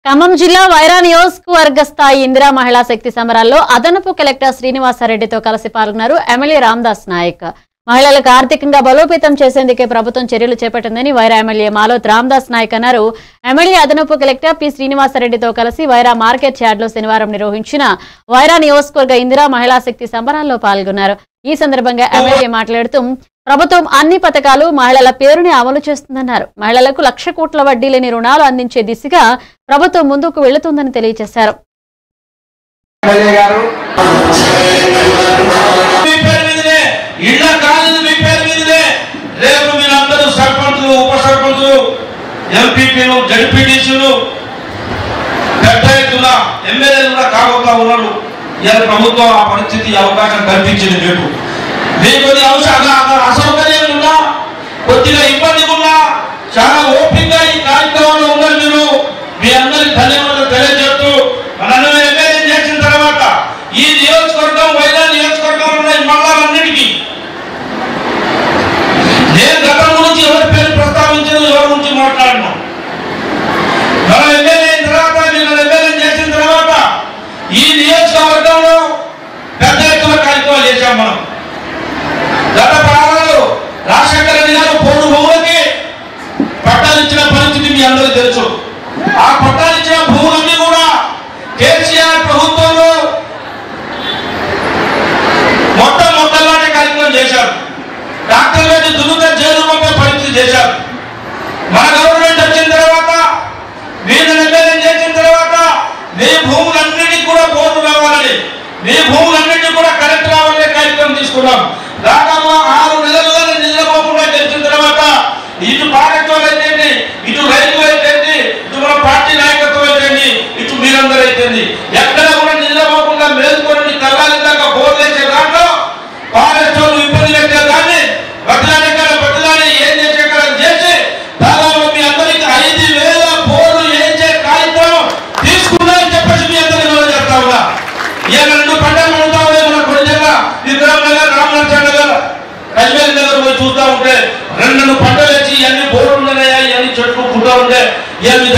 ఖమ్మం జిల్లా వైరా నియోజకవర్గ స్థాయి ఇందిరా మహిళా శక్తి సమరాల్లో అదనపు కలెక్టర్ శ్రీనివాసరెడ్డితో కలిసి పాల్గొన్నారు ఎమ్మెల్యే రామదాస్ నాయక్. మహిళలకు ఆర్థికంగా బలోపేతం చేసేందుకే ప్రభుత్వం చర్యలు చేపట్టిందని వైరా ఎమ్మెల్యే మాలోత్ రామదాస్ నాయక్ అన్నారు. ఎమ్మెల్యే అదనపు కలెక్టర్ పి శ్రీనివాసరెడ్డితో కలిసి వైరా మార్కెట్ యార్డ్ లో శనివారం నిర్వహించిన వైరా నియోజకవర్గ ఇందిరా మహిళా శక్తి సమరాల్లో పాల్గొన్నారు. ఈ సందర్భంగా ఎమ్మెల్యే మాట్లాడుతూ ప్రభుత్వం అన్ని పథకాలు మహిళల పేరుని అమలు చేస్తుందన్నారు. మహిళలకు 1,00,000 కోట్ల వడ్డీ లేని రుణాలు అందించే దిశగా ప్రభుత్వం ముందుకు వెళుతుందని తెలియజేశారు. ప్రభుత్వం ఆ పరిస్థితి అవకాశం కల్పించింది. మీకు అసౌకర్యాలు ఉన్నా, కొద్దిగా ఇబ్బంది ఉన్నా చాలా ఓపికగా ఈ కార్యక్రమంలో ఉన్నారు. మీరు మీ అందరికి ధన్యవాదాలు తెలియజేస్తూ మన ఎమ్మెల్యే చేసిన తర్వాత ఈ నియోజకవర్గం వైరా నియోజకవర్గంలో ఉన్న ఈ మండలాలన్నిటికీ నేను గతం గురించి ఎవరి పేరు ప్రస్తావించను, ఎవరి గురించి మాట్లాడను. మన ఎమ్మెల్యే అయిన తర్వాత మీరు ఎమ్మెల్యే చేసిన తర్వాత ఈ నియోజకవర్గంలో పెద్ద ఎత్తున కార్యక్రమాలు చేశాం. మనం గత ప్రారంభంలో రాజశేఖర రెడ్డి గారు పోడు భూములకి పట్టాలు ఇచ్చిన పరిస్థితి మీ అందరికీ తెలుసు. ఆ పట్టాలు ఇచ్చిన భూములన్నీ కూడా కేసీఆర్ ప్రభుత్వంలో మొట్టమొదటి కార్యక్రమం చేశారు. డాక్టర్ రెడ్డి దుర్గా జైలు పంపే పరిస్థితి చేశారు. మన గవర్నమెంట్ వచ్చిన తర్వాత మీరు ఎమ్మెల్యే చేసిన తర్వాత మీ భూములన్నిటికీ కూడా బోర్డు రావాలని, మీ భూములన్నిటికీ కూడా కరెక్ట్ రావాలనే కార్యక్రమం తీసుకున్నాం. దాదాపు 6 నెలలుగా నిద్రపోకుండా గెలిచిన తర్వాత ఇటు పార్టీలు అయితే, ఇటు రైతులు అయితే, ఇటు మన పార్టీ నాయకత్వం అయితే, ఇటు మీరందరూ అయితే ఎక్కడ కూడా నిద్రపోకుండా మేలుకొని తల్లాలి దాకా బోర్డు వేసే దాంట్లో పాలెస్టోళ్ళు ఇబ్బంది పెట్టే దాన్ని బదిలాని ఏం చేసే చేసి దాదాపు మీ అందరికి 5,000 బోర్డు వేసే కార్యక్రమం తీసుకున్నారని చెప్పేసి మీ అందరికీ మనం చెప్తా ఉన్నా. ఇవాళ 2 పంటలు పడుతా ఉన్నాయి. మన కొద్దిగా విక్రమ్ నగర్, రామనాథ్ నగర్, కశ్మీర్ నగర్ పోయి చూస్తూ ఉంటే 2 పంటలు వేసి ఇవన్నీ బోర్డు ఉన్నాయా, ఇవన్నీ చెట్లు పుట్టా ఉంటే ఇవన్నీ